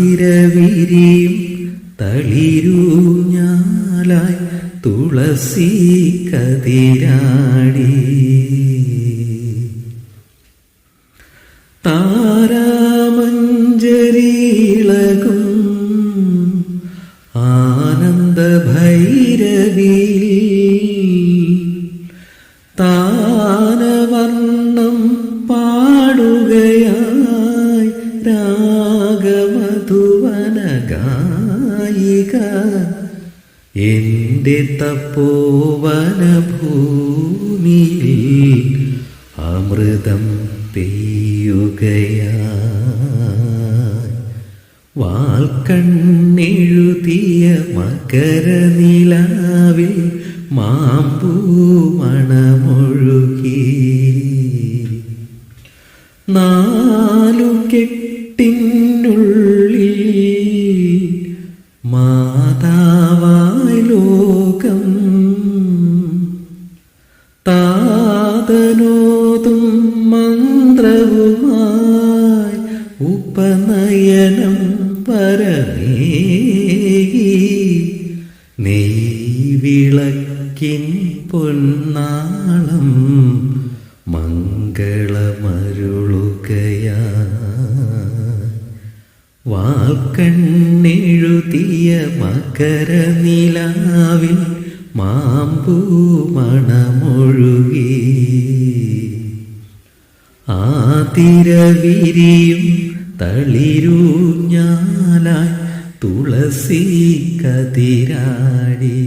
ആതിരവിരിയും തളിരൂഞ്ഞാലായി തുളസി കതിരാടി താരാമഞ്ജരീളകും ആനന്ദഭൈരവിയിൽ താനവർണ്ണം പാടുകയായി രാഗമധുവനഗായിക എൻ്റെ തപോവനഭൂമിയിൽ അമൃതം പെയ്യുകയായി വാൽക്കണ്ണെഴുതിയ മകരനിലാവിൽ മാമ്പൂ മണമൊഴുകി നാലു കെട്ടിനുള്ളിൽ മാതാവായി ലോകം താതനോതും മന്ത്രവുമായി ഉപനയനം പരമേകി നെയ്വിളക്കിൻ പൊന്നാളം മംഗളമരുളുകയാ വാൽക്കണ്ണെഴുതിയ മകരനിലാവിൽ മാമ്പൂ മണമൊഴുകി ആതിരവിരിയും തളിരൂഞ്ഞാലായി തുളസി കതിരാടി.